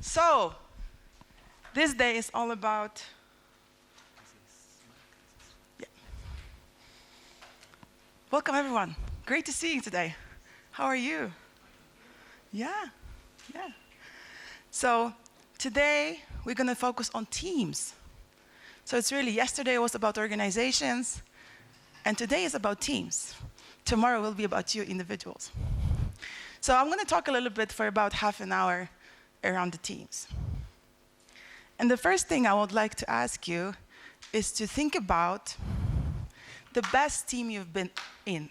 So, this day is all about... Yeah. Welcome, everyone. Great to see you today. How are you? Yeah. So, today we're going to focus on teams. So it's really, yesterday was about organizations, and today is about teams. Tomorrow will be about you individuals. So I'm going to talk a little bit for about half an hour around the teams. And the first thing I would like to ask you is to think about the best team you've been in.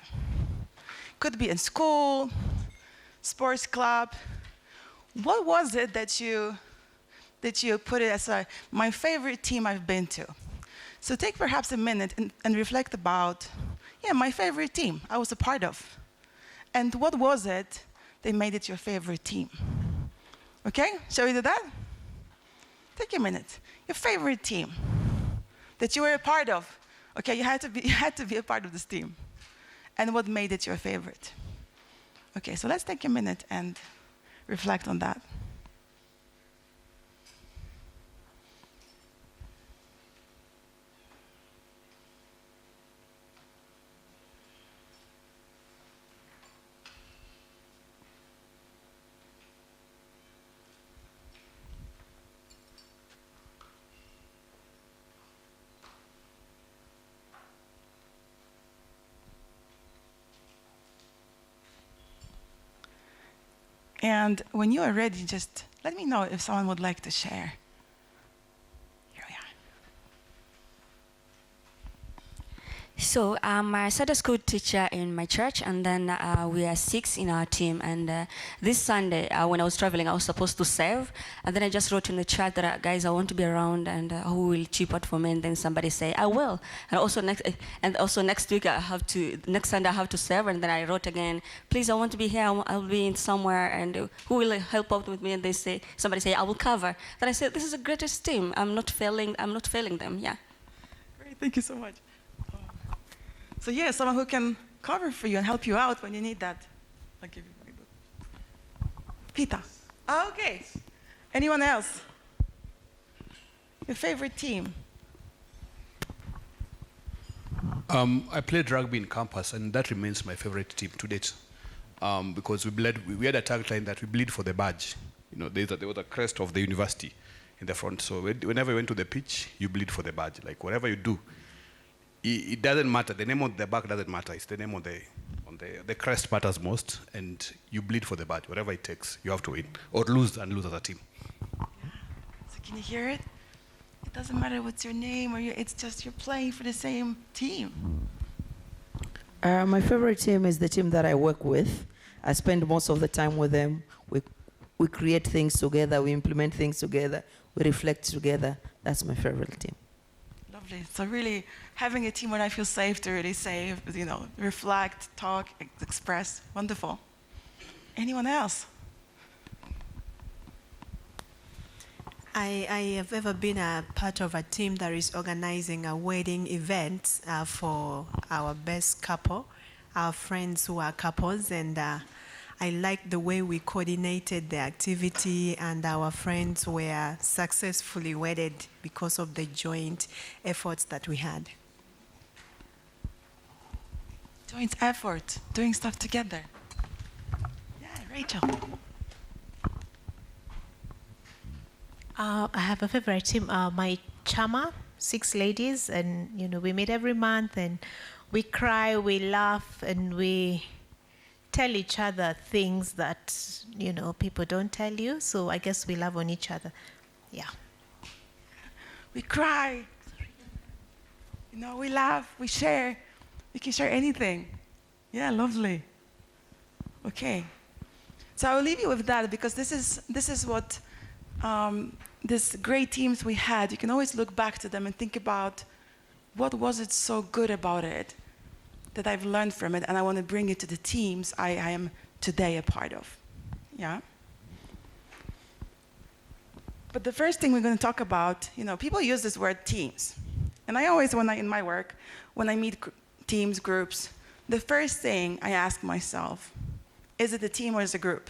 Could be in school, sports club. What was it that you put it as my favorite team I've been to? So take perhaps a minute and reflect about, my favorite team I was a part of. And what was it that made it your favorite team? Okay, shall we do that? Take a minute. Your favorite team that you were a part of. Okay, you had to be a part of this team. And what made it your favorite? Okay, so let's take a minute and reflect on that. And when you are ready, just let me know if someone would like to share. Here we are. So I'm a Sunday school teacher in my church, and then we are 6 in our team. And this Sunday, when I was traveling, I was supposed to serve, and then I just wrote in the chat that guys, I want to be around, and who will chip out for me? And then somebody say, I will. And also next week next Sunday I have to serve, and then I wrote again, please, I want to be here. I'll be in somewhere, and who will help out with me? And somebody say, I will cover. Then I said, this is the greatest team. I'm not failing them. Yeah. Great, thank you so much. So someone who can cover for you and help you out when you need that. I'll give you my book. Pita. Okay. Anyone else? Your favorite team? I played rugby in campus, and that remains my favorite team to date. Because we had a tagline that we bleed for the badge. You know, there was a crest of the university in the front. So whenever you went to the pitch, you bleed for the badge. Like whatever you do, it doesn't matter. The name on the back doesn't matter. It's the name on the crest matters most, and you bleed for the badge. Whatever it takes, you have to win or lose as a team. Yeah. So can you hear it? It doesn't matter what's your name it's just you're playing for the same team. My favorite team is the team that I work with. I spend most of the time with them. We create things together. We implement things together. We reflect together. That's my favorite team. Lovely. So really having a team where I feel safe to really say, reflect, talk, express. Wonderful. Anyone else? I have ever been a part of a team that is organizing a wedding event for our best couple, our friends who are couples, and I like the way we coordinated the activity, and our friends were successfully wedded because of the joint efforts that we had. Joint effort, doing stuff together. Yeah, Rachel. I have a favorite team, my chama, 6 ladies, and we meet every month, and we cry, we laugh, and we tell each other things that people don't tell you. So I guess we love on each other. Yeah. We cry. We laugh, we share. We can share anything. Yeah, lovely. Okay. So I will leave you with that, because this is what these great teams we had. You can always look back to them and think about what was it so good about it that I've learned from it, and I want to bring it to the teams I am today a part of. Yeah. But the first thing we're going to talk about, people use this word teams. And I always, in my work, when I meet teams, groups, the first thing I ask myself, is it a team or is it a group?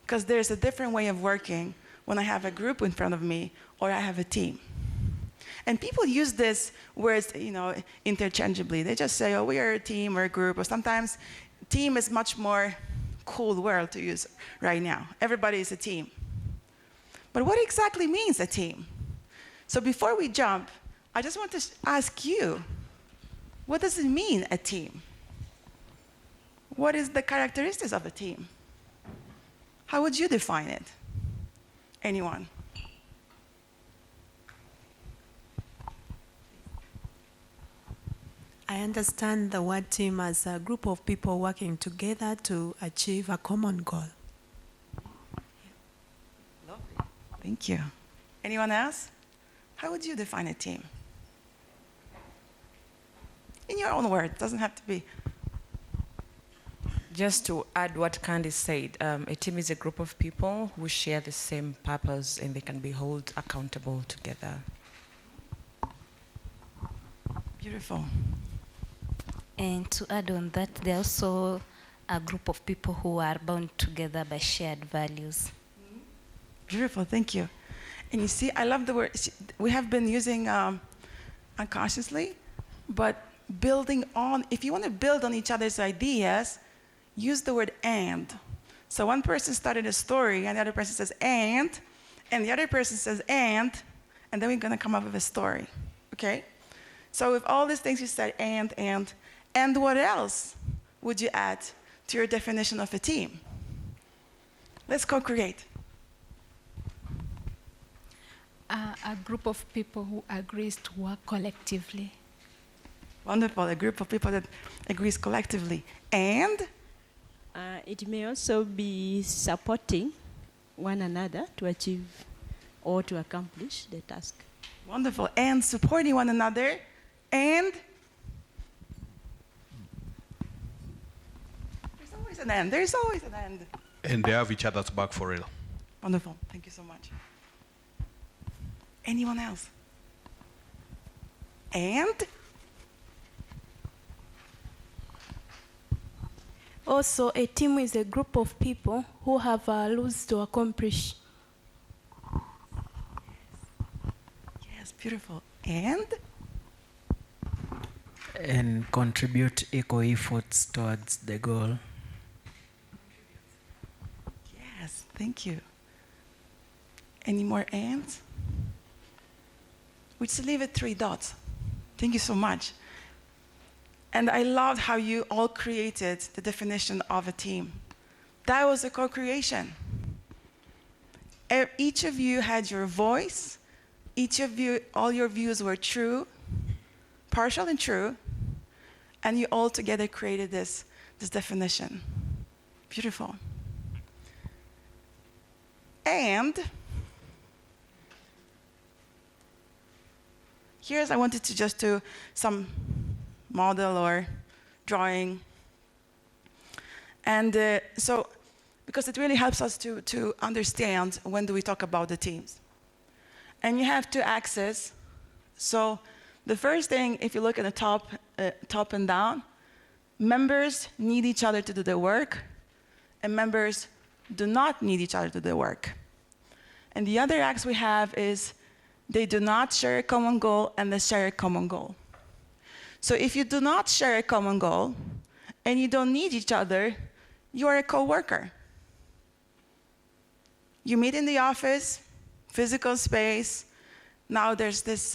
because there's a different way of working when I have a group in front of me or I have a team. And people use this words, interchangeably. They just say, oh, we are a team or a group, or sometimes team is much more cool word to use right now. Everybody is a team. But what exactly means a team? So before we jump, I just want to ask you, what does it mean, a team? What is the characteristics of a team? How would you define it? Anyone? I understand the word team as a group of people working together to achieve a common goal. Lovely. Thank you. Anyone else? How would you define a team? In your own words, doesn't have to be. Just to add what Candice said, a team is a group of people who share the same purpose and they can be held accountable together. Beautiful. And to add on that, they're also a group of people who are bound together by shared values. Beautiful, thank you. And you see, I love the word, we have been using unconsciously, but building on, if you want to build on each other's ideas, use the word and. So one person started a story, and the other person says and the other person says and then we're going to come up with a story, okay? So with all these things you said, and what else would you add to your definition of a team? Let's co-create. A group of people who agrees to work collectively. Wonderful, a group of people that agrees collectively. And? It may also be supporting one another to achieve or to accomplish the task. Wonderful, and supporting one another, and? There's always an end, there's always an end. And they have each other's back for real. Wonderful, thank you so much. Anyone else? And? Also, a team is a group of people who have rules to accomplish. Yes, beautiful. And? And contribute equal efforts towards the goal. Yes, thank you. Any more ands? We just leave it 3 dots. Thank you so much. And I loved how you all created the definition of a team. That was a co-creation. Each of you had your voice. Each of you, all your views were true, partial and true, and you all together created this definition. Beautiful. And here's, I wanted to just do some model or drawing. And so, because it really helps us to understand when do we talk about the teams. And you have 2 axes. So the first thing, if you look at the top and down, members need each other to do their work, and members do not need each other to do their work. And the other axe we have is they do not share a common goal and they share a common goal. So if you do not share a common goal and you don't need each other, you are a co-worker. You meet in the office, physical space. Now there's this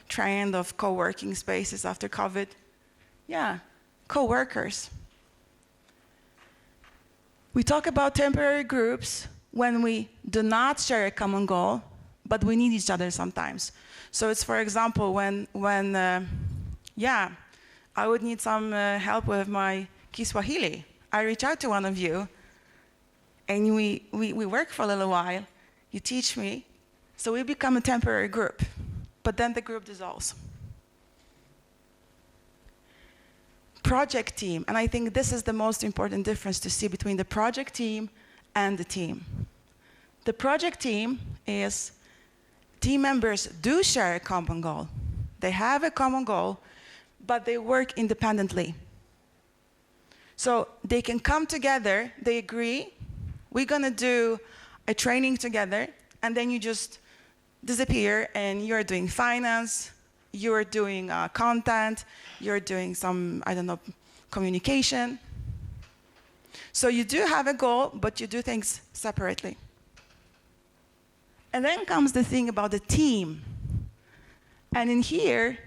trend of co-working spaces after COVID. Yeah, co-workers. We talk about temporary groups when we do not share a common goal, but we need each other sometimes. So it's, for example, when I would need some help with my Kiswahili. I reach out to one of you, and we work for a little while. You teach me, so we become a temporary group. But then the group dissolves. Project team, and I think this is the most important difference to see between the project team and the team. The project team is team members do share a common goal. They have a common goal, but they work independently. So they can come together, they agree, we're gonna do a training together, and then you just disappear, and you're doing finance, you're doing content, you're doing some, I don't know, communication. So you do have a goal, but you do things separately. And then comes the thing about the team. And in here,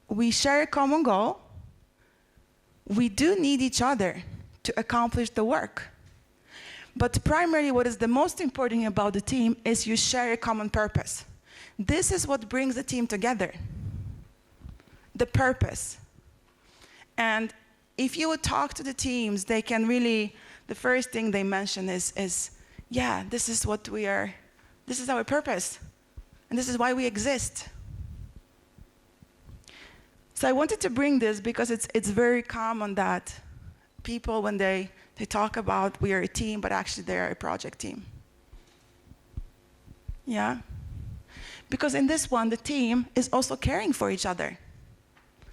we share a common goal. We do need each other to accomplish the work. But primarily, what is the most important about the team is you share a common purpose. This is what brings the team together, the purpose. And if you would talk to the teams, they can really, the first thing they mention is yeah, this is what we are, this is our purpose, and this is why we exist. So I wanted to bring this because it's very common that people, when they talk about we are a team, but actually they are a project team. Yeah? Because in this one, the team is also caring for each other.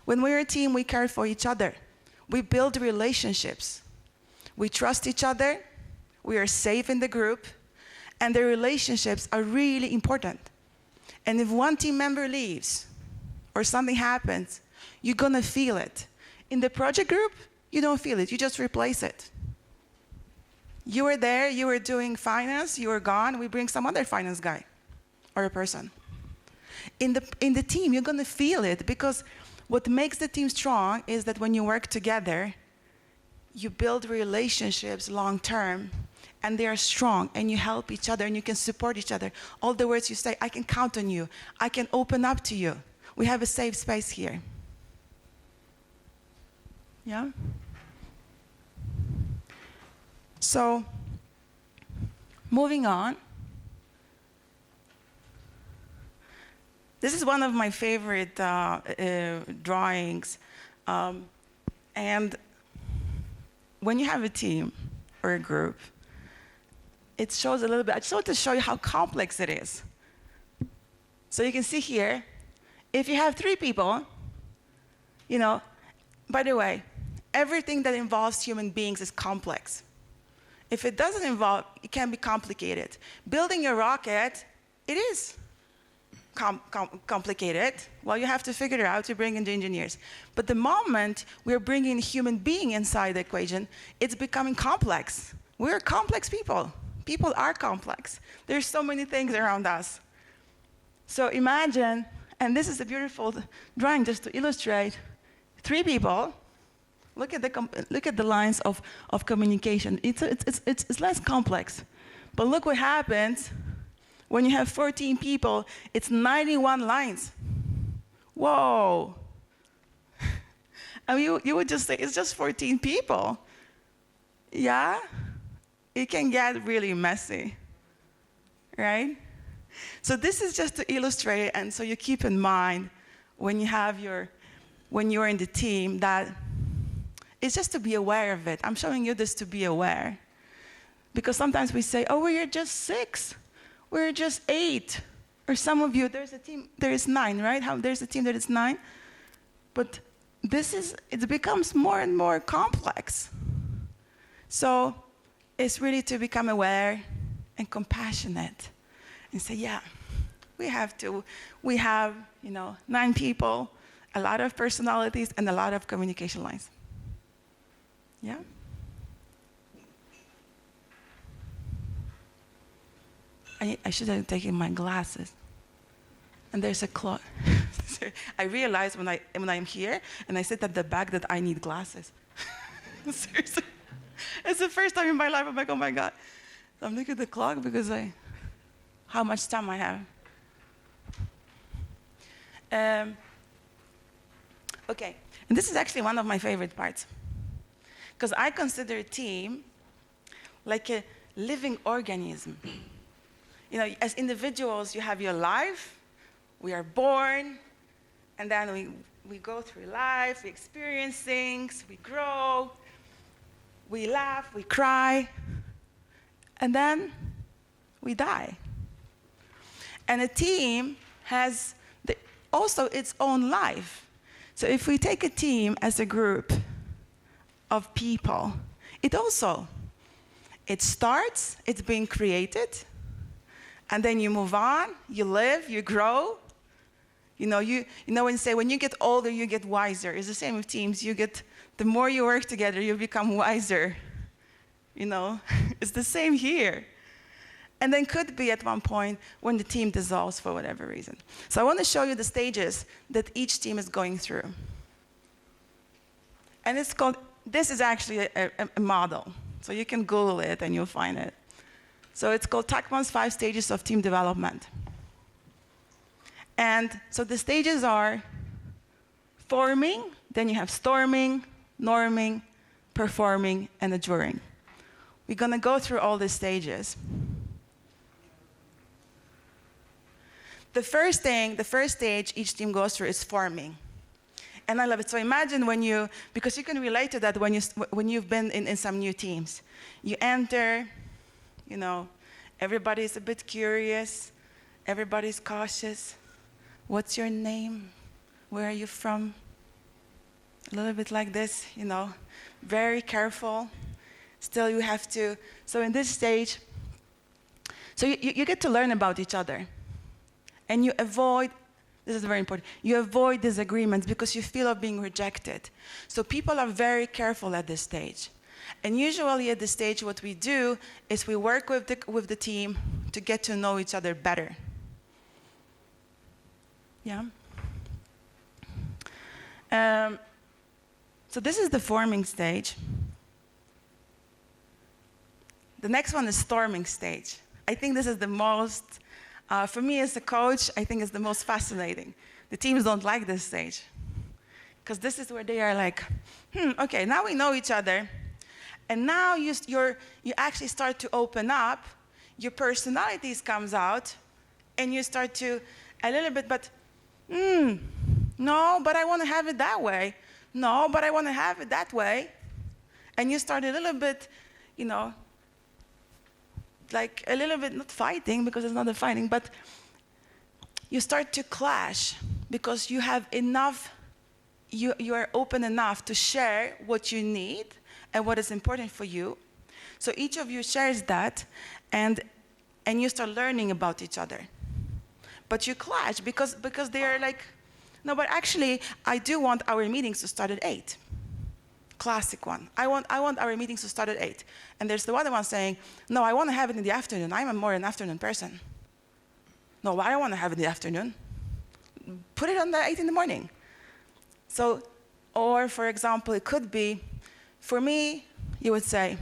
When we're a team, we care for each other. We build relationships. We trust each other. We are safe in the group. And the relationships are really important. And if one team member leaves or something happens, you're gonna feel it. In the project group, you don't feel it, you just replace it. You were there, you were doing finance, you were gone, we bring some other finance guy or a person. In the team, you're gonna feel it, because what makes the team strong is that when you work together, you build relationships long term, and they are strong, and you help each other, and you can support each other. All the words you say, I can count on you, I can open up to you. We have a safe space here. Yeah? So, moving on. This is one of my favorite drawings. And when you have a team or a group, it shows a little bit. I just want to show you how complex it is. So you can see here, if you have 3 people, you know, by the way, everything that involves human beings is complex. If it doesn't involve, it can be complicated. Building a rocket, it is complicated. Well, you have to figure it out, you bring in the engineers. But the moment we're bringing a human being inside the equation, it's becoming complex. We're complex people. People are complex. There's so many things around us. So imagine, and this is a beautiful drawing just to illustrate, 3 people. Look at the lines of communication. It's less complex. But look what happens when you have 14 people. It's 91 lines. Whoa. I mean, you would just say, it's just 14 people. Yeah? It can get really messy, right? So this is just to illustrate, and so you keep in mind when you're in the team that it's just to be aware of it. I'm showing you this to be aware. Because sometimes we say, oh, we're just 6. We're just 8. Or some of you, there's a team, there is 9, right? There's a team that is 9. But it becomes more and more complex. So it's really to become aware and compassionate and say, yeah, we have, 9 people, a lot of personalities, and a lot of communication lines. Yeah? I should have taken my glasses. And there's a clock. I realized when I'm here and I sit at the back that I need glasses. Seriously. It's the first time in my life I'm like, oh my God. So I'm looking at the clock because how much time I have. Okay, and this is actually one of my favorite parts. Because I consider a team like a living organism. As individuals, you have your life. We are born, and then we go through life, we experience things, we grow, we laugh, we cry, and then we die. And a team has also its own life. So if we take a team as a group of people, it also it starts, it's being created, and then you move on, you live, you grow. You know when you say when you get older, you get wiser. It's the same with teams. The more you work together, you become wiser. You know, it's the same here. And then could be at one point when the team dissolves for whatever reason. So I want to show you the stages that each team is going through. And it's called, this is actually a model. So you can Google it and you'll find it. So it's called Tuckman's 5 Stages of Team Development. And so the stages are forming, then you have storming, norming, performing, and enduring. We're going to go through all these stages. The first stage each team goes through is forming. And I love it. So imagine because you can relate to that when you've been in some new teams. You enter, everybody's a bit curious, everybody's cautious. What's your name? Where are you from? A little bit like this, very careful. Still you have to, so in this stage, so you get to learn about each other. And you avoid, this is very important, you avoid disagreements because you feel of being rejected. So people are very careful at this stage. And usually at this stage, what we do is we work with the team to get to know each other better. Yeah. So this is the forming stage. The next one is storming stage. I think this is the most, for me as a coach, I think it's the most fascinating. The teams don't like this stage. Because this is where they are like, okay, now we know each other. And now you actually start to open up, your personalities comes out, and you start to, a little bit, but, no, but I want to have it that way. No, but I want to have it that way. And you start a little bit, like a little bit, not fighting, because it's not a fighting, but you start to clash because you have enough, you are open enough to share what you need and what is important for you. So each of you shares that, and you start learning about each other. But you clash because they are like, no, but actually, I do want our meetings to start at 8. Classic one. I want our meetings to start at 8. And there's the other one saying, no, I want to have it in the afternoon. I'm more an afternoon person. No, I don't want to have it in the afternoon. Put it on the 8 in the morning. So, or for example, it could be, for me, you would say,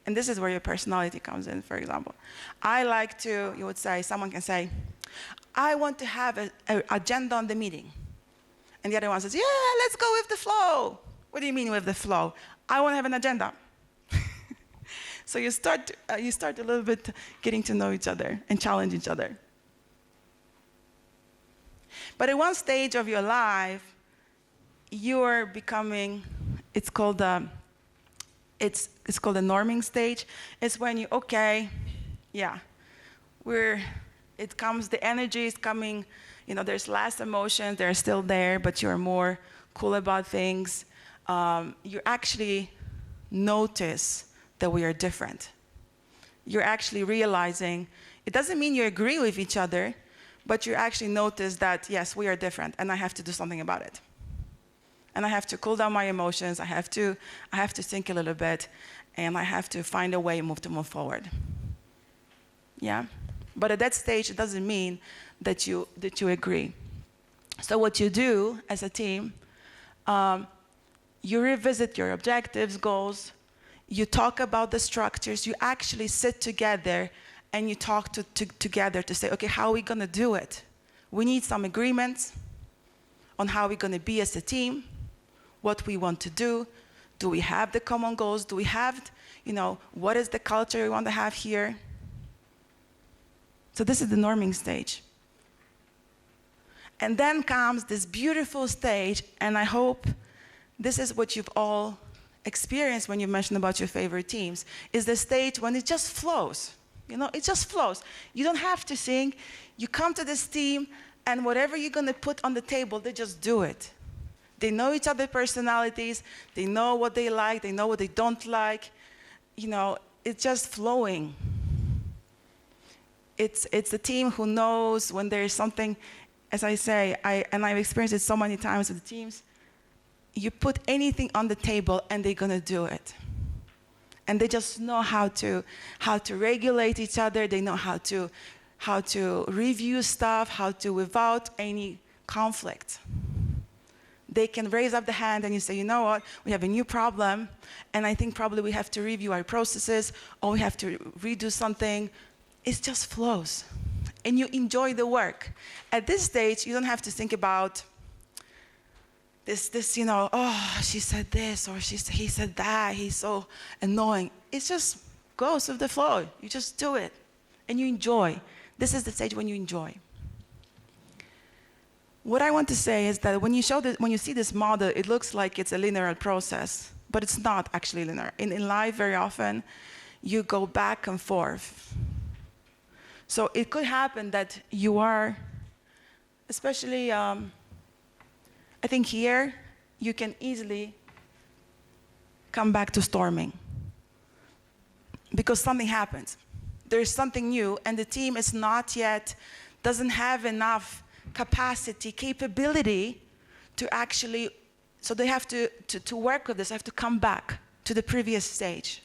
and this is where your personality comes in, for example. You would say, someone can say, I want to have an agenda on the meeting. And the other one says, yeah, let's go with the flow. What do you mean with the flow? I want to have an agenda. So you start a little bit getting to know each other and challenge each other. But at one stage of your life, you're becoming, it's called the norming stage. It's when you, okay, yeah, the energy is coming, there's less emotions, they're still there, but you're more cool about things. You actually notice that we are different. You're actually realizing, it doesn't mean you agree with each other, but you actually notice that, yes, we are different, and I have to do something about it. And I have to cool down my emotions, I have to think a little bit, and I have to find a way to move forward. Yeah? But at that stage, it doesn't mean that you agree. So what you do as a team, you revisit your objectives, goals, you talk about the structures, you actually sit together and you talk together to say, okay, how are we going to do it? We need some agreements on how we're going to be as a team, what we want to do. Do we have the common goals? Do we have, what is the culture we want to have here? So this is the norming stage. And then comes this beautiful stage, and I hope this is what you've all experienced when you mentioned about your favorite teams, is the stage when it just flows. It just flows. You don't have to think. You come to this team, and whatever you're going to put on the table, they just do it. They know each other's personalities. They know what they like. They know what they don't like. it's just flowing. It's the team who knows when there is something, as I say, I've experienced it so many times with the teams, you put anything on the table and they're gonna do it. And they just know how to regulate each other, they know how to review stuff, how to, without any conflict. They can raise up the hand and you say, you know what, we have a new problem, and I think probably we have to review our processes, or we have to redo something. It just flows, and you enjoy the work. At this stage, you don't have to think about this, you know, oh, she said this, or he said that, he's so annoying. It just goes with the flow. You just do it, and you enjoy. This is the stage when you enjoy. What I want to say is that when you see this model, it looks like it's a linear process, but it's not actually linear. In life, very often, you go back and forth. So it could happen that you are, especially, I think here, you can easily come back to storming because something happens. There's something new, and the team is not yet, doesn't have enough capability to actually, so they have to work with this, have to come back to the previous stage.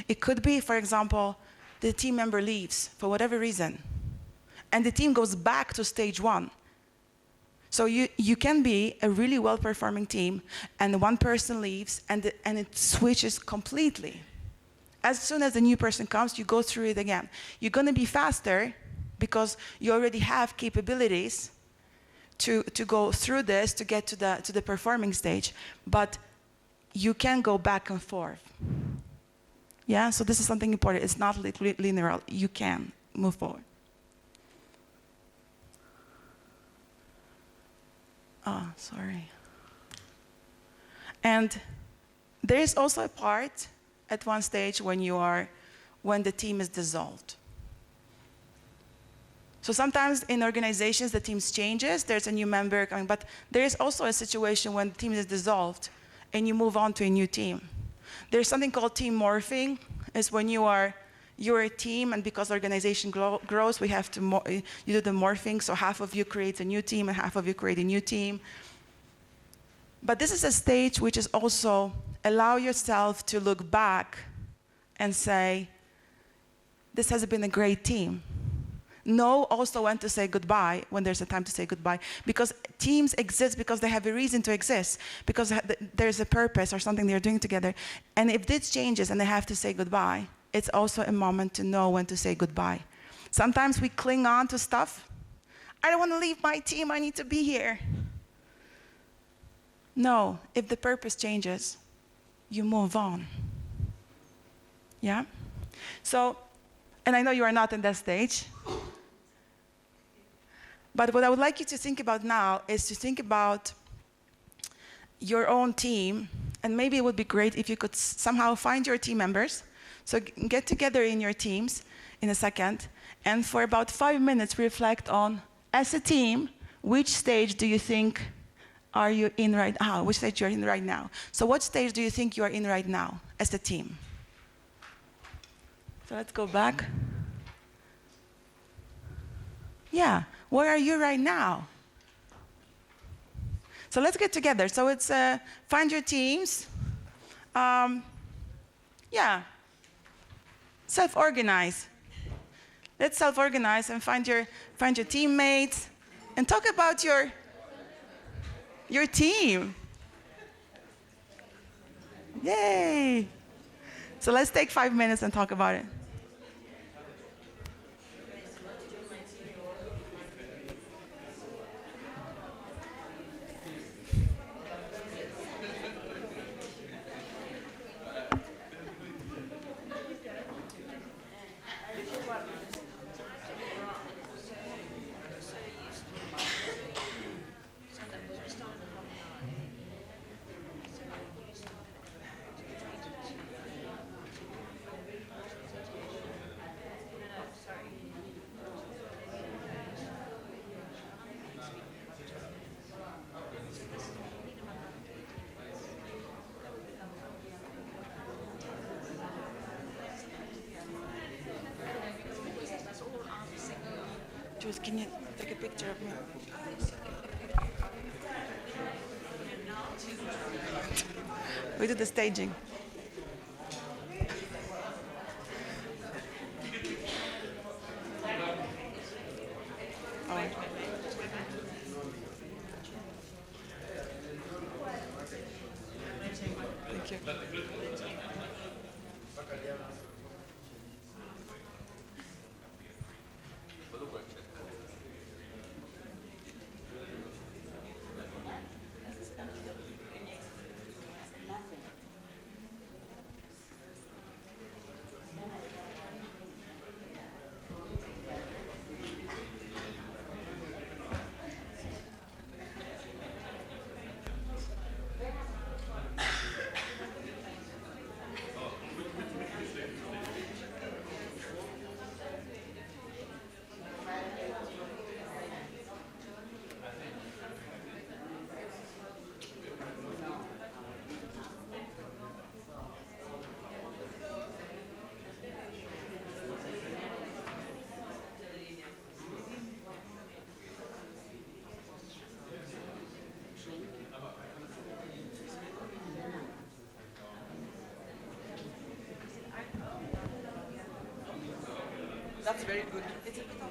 It could be, for example, the team member leaves for whatever reason, and the team goes back to stage one. So you can be a really well-performing team, and one person leaves, and it switches completely. As soon as the new person comes, you go through it again. You're gonna be faster because you already have capabilities to go through this, to get to the performing stage, but you can go back and forth. Yeah, so this is something important. It's not linear. You can move forward. Oh, sorry. And there is also a part at one stage when the team is dissolved. So sometimes in organizations, the team changes, there's a new member coming, but there is also a situation when the team is dissolved and you move on to a new team. There's something called team morphing. It's when you're a team, and because the organization grows, we have to you do the morphing, so half of you create a new team and half of you create a new team. But this is a stage which is also allow yourself to look back and say, this has been a great team. Know also when to say goodbye, when there's a time to say goodbye, because teams exist because they have a reason to exist, because there's a purpose or something they're doing together. And if this changes and they have to say goodbye, it's also a moment to know when to say goodbye. Sometimes we cling on to stuff. I don't want to leave my team, I need to be here. No, if the purpose changes, you move on. Yeah? So, and I know you are not in that stage, but what I would like you to think about now is to think about your own team, and maybe it would be great if you could somehow find your team members. So get together in your teams in a second, and for about 5 minutes reflect on, as a team, which stage do you think are you in right now? Which stage you're in right now? So what stage do you think you are in right now as a team? So let's go back. Yeah, where are you right now? So let's get together. So it's find your teams. Yeah, self-organize. Let's self-organize and find your teammates and talk about your team. Yay! So let's take 5 minutes and talk about it. Jules, can you take a picture of me? We do the staging. All right. Thank you. That's very good.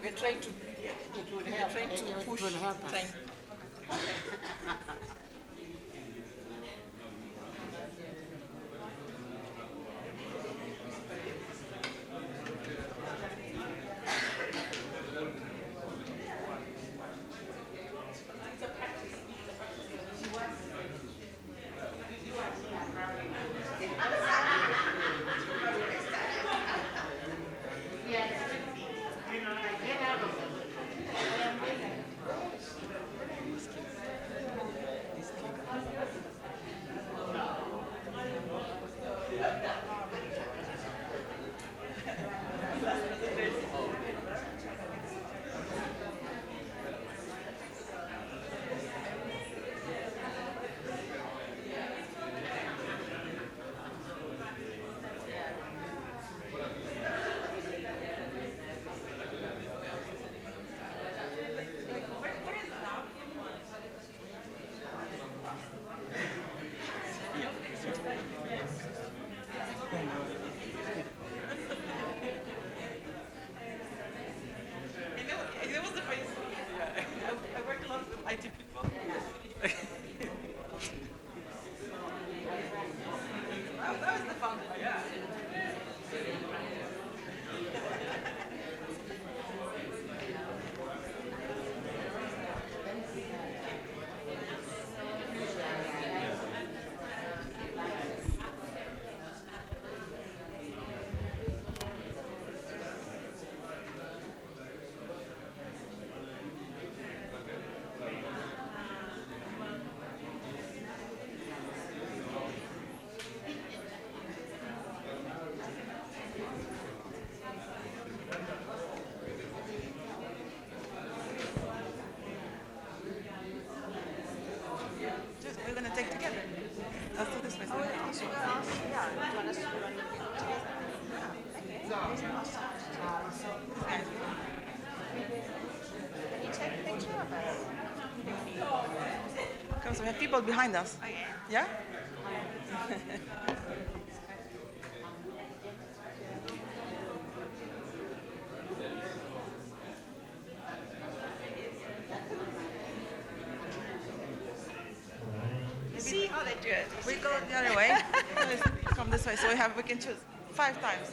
We're trying to push. We're going to take together. Let's do this way. Come, so we have people behind us. Yeah? See how they do it. We go the other way. Come this way, so we can choose 5 times.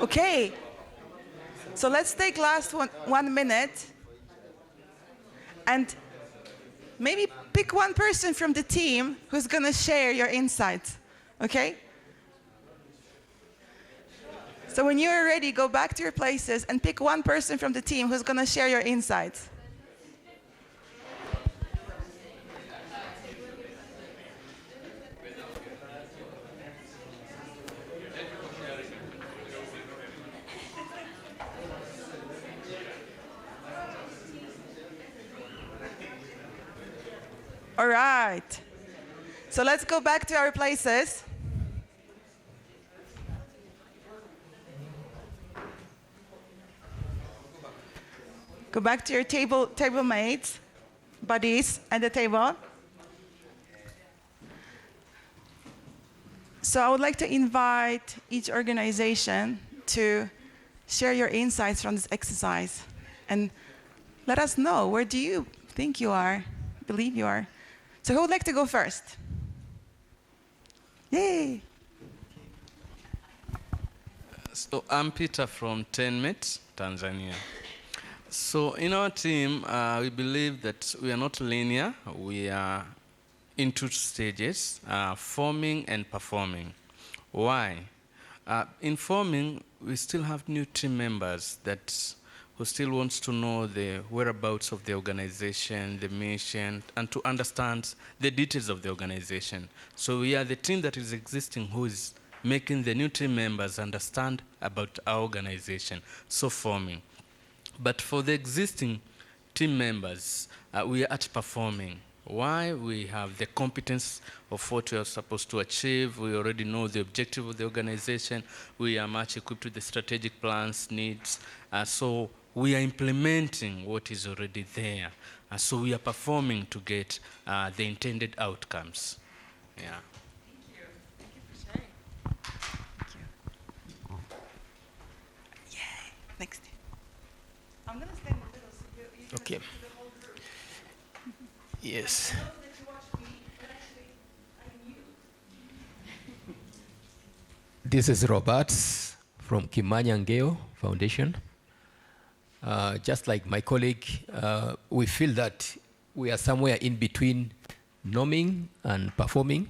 Okay, so let's take last 1 minute and maybe pick one person from the team who's going to share your insights, okay? So when you're ready, go back to your places and pick one person from the team who's going to share your insights. All right. So let's go back to our places. Go back to your table mates, buddies at the table. So I would like to invite each organization to share your insights from this exercise and let us know, where do you think you are, believe you are? So who would like to go first? Yay! So I'm Peter from Tenmet, Tanzania. So in our team, we believe that we are not linear. We are in two stages, forming and performing. Why? In forming, we still have new team members who still wants to know the whereabouts of the organization, the mission, and to understand the details of the organization. So we are the team that is existing who is making the new team members understand about our organization, so forming. But for the existing team members, we are at performing. Why? We have the competence of what we are supposed to achieve. We already know the objective of the organization. We are much equipped with the strategic plans, needs. So we are implementing what is already there. So we are performing to get the intended outcomes. Yeah. Thank you. Thank you for sharing. Thank you. Yay. Next. I'm going to stand in the middle so you Okay. can see the whole group. Yes. This is Robert from Kimanyangeo Foundation. Just like my colleague, we feel that we are somewhere in between norming and performing.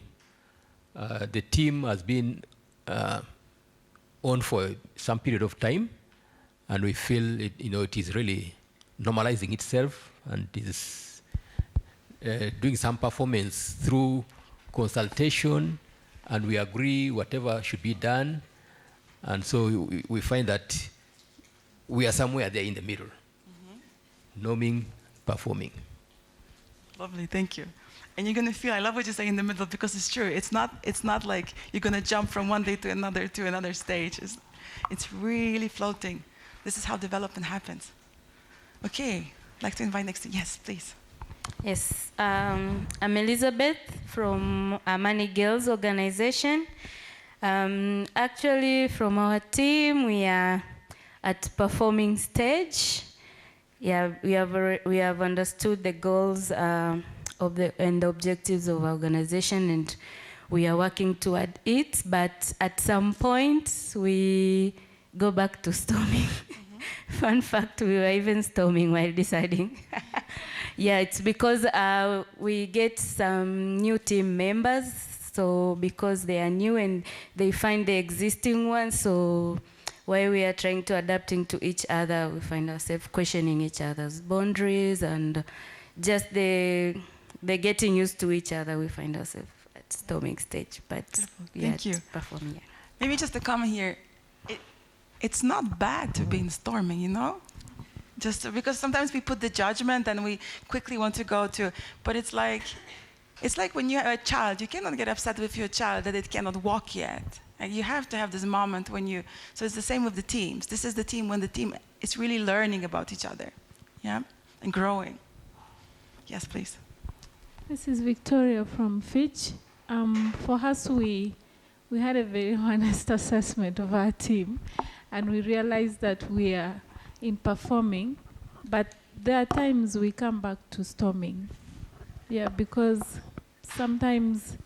The team has been on for some period of time, and we feel it is really normalizing itself and is doing some performance through consultation, and we agree whatever should be done. And so we find that we are somewhere there in the middle, norming, performing. Lovely, thank you. And you're gonna feel, I love what you say in the middle, because it's true. It's not like you're gonna jump from one day to another stage. It's really floating. This is how development happens. Okay, I'd like to invite next to, yes, please. Yes, I'm Elizabeth from Amani Girls Organization. Actually, from our team, we are at performing stage. Yeah, we have understood the goals and the objectives of our organization, and we are working toward it. But at some point, we go back to storming. Fun fact: we were even storming while deciding. Yeah, it's because we get some new team members. So because they are new and they find the existing ones, so while we are trying to adapting to each other, we find ourselves questioning each other's boundaries, and just the getting used to each other, we find ourselves at storming stage. But Thank you. Performing. Yeah. Maybe just to comment here, it's not bad to be in storming, you know? Just because sometimes we put the judgment and we quickly want to go to, but it's like when you have a child, you cannot get upset with your child that it cannot walk yet. And you have to have this moment when so it's the same with the teams. This is the team when the team is really learning about each other, yeah, and growing. Yes, please. This is Victoria from Fitch. For us, we had a very honest assessment of our team, and we realized that we are in performing, but there are times we come back to storming. Yeah, because sometimes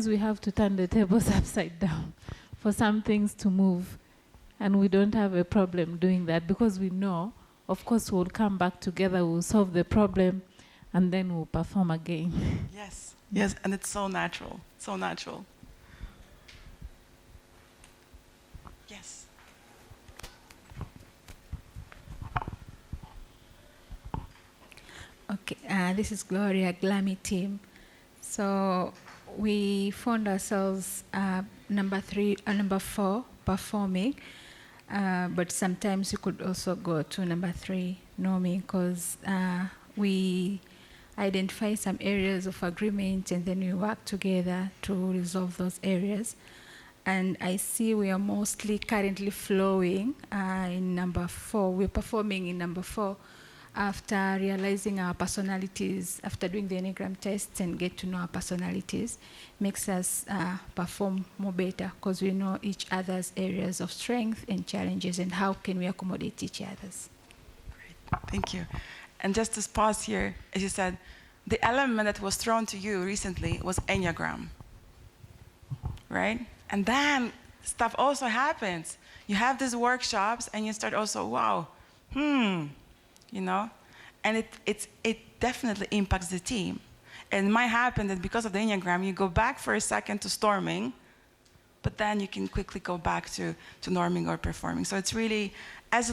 we have to turn the tables upside down for some things to move. And we don't have a problem doing that because we know, of course, we'll come back together, we'll solve the problem, and then we'll perform again. Yes, yes, and it's so natural, so natural. Yes. Okay, this is Gloria, Glammy team. So we found ourselves number 4 performing, but sometimes we could also go to number 3 norming because we identify some areas of agreement and then we work together to resolve those areas. And I see we are mostly currently flowing in number 4. We're performing in number 4 after realizing our personalities, after doing the Enneagram tests and get to know our personalities, makes us perform more better because we know each other's areas of strength and challenges and how can we accommodate each other's. Great. Thank you. And just to pause here, as you said, the element that was thrown to you recently was Enneagram, right? And then stuff also happens. You have these workshops and you start also, wow, you know? And it definitely impacts the team. And it might happen that because of the Enneagram, you go back for a second to storming, but then you can quickly go back to norming or performing. So it's really, as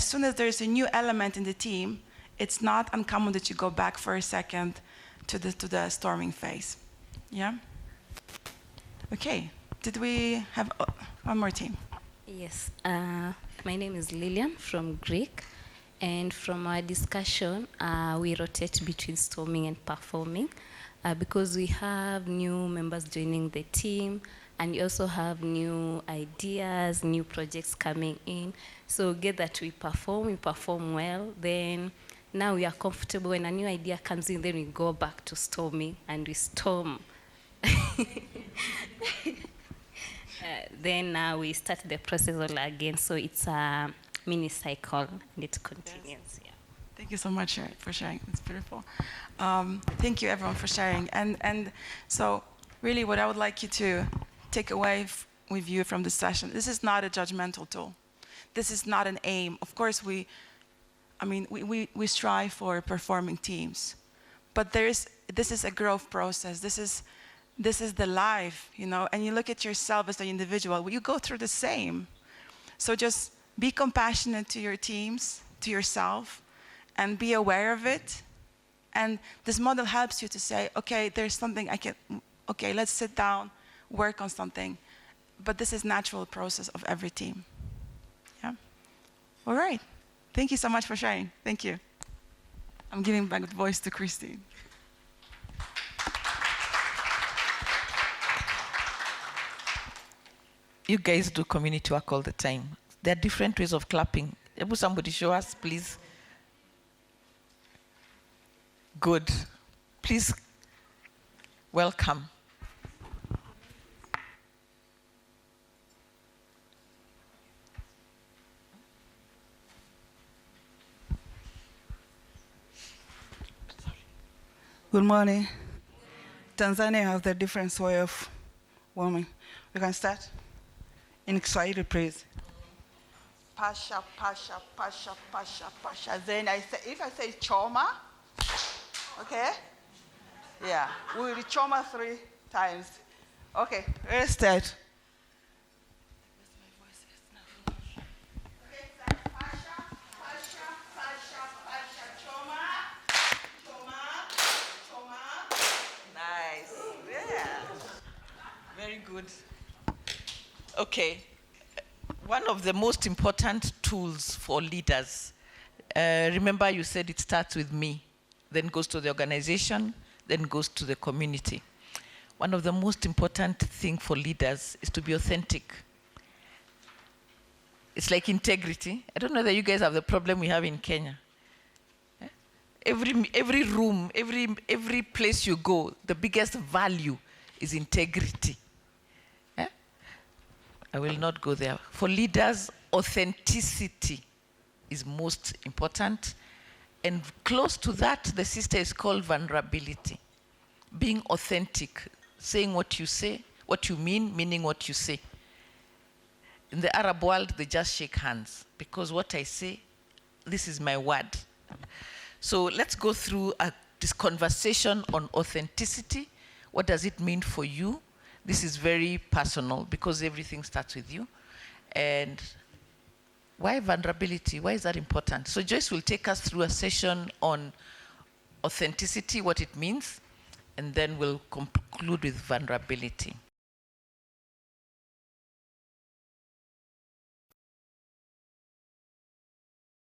soon as there's a new element in the team, it's not uncommon that you go back for a second to the storming phase. Yeah? Okay. Did we have one more team? Yes. My name is Lilian from Greek. And from our discussion, we rotate between storming and performing because we have new members joining the team and we also have new ideas, new projects coming in. So get that we perform well, then now we are comfortable. When a new idea comes in, then we go back to storming and we storm. Then we start the process all again. So it's a mini cycle and it continues. Yes. Yeah. Thank you so much for sharing. It's beautiful. Thank you everyone for sharing. And so really what I would like you to take away with you from this session, this is not a judgmental tool. This is not an aim. Of course we strive for performing teams, but this is a growth process. This is the life, you know, and you look at yourself as an individual, you go through the same. So just be compassionate to your teams, to yourself, and be aware of it. And this model helps you to say, okay, there's something okay, let's sit down, work on something. But this is natural process of every team. Yeah? All right. Thank you so much for sharing. Thank you. I'm giving back the voice to Christine. You guys do community work all the time. There are different ways of clapping. Will somebody show us, please? Good. Please welcome. Good morning. Tanzania has a different way of warming. We can start in Kiswahili, please. Pasha, pasha, pasha, pasha, pasha. Then if I say choma, okay? Yeah, we will choma 3 times. Okay, let's start. Nice. Yeah. Very good. Okay. One of the most important tools for leaders, remember you said it starts with me, then goes to the organization, then goes to the community. One of the most important things for leaders is to be authentic. It's like integrity. I don't know that you guys have the problem we have in Kenya. Every room, every place you go, the biggest value is integrity. I will not go there. For leaders, authenticity is most important. And close to that, the sister is called vulnerability. Being authentic, saying what you say, what you mean, meaning what you say. In the Arab world, they just shake hands because what I say, this is my word. So let's go through this conversation on authenticity. What does it mean for you? This is very personal because everything starts with you. And why vulnerability? Why is that important? So Joyce will take us through a session on authenticity, what it means, and then we'll conclude with vulnerability.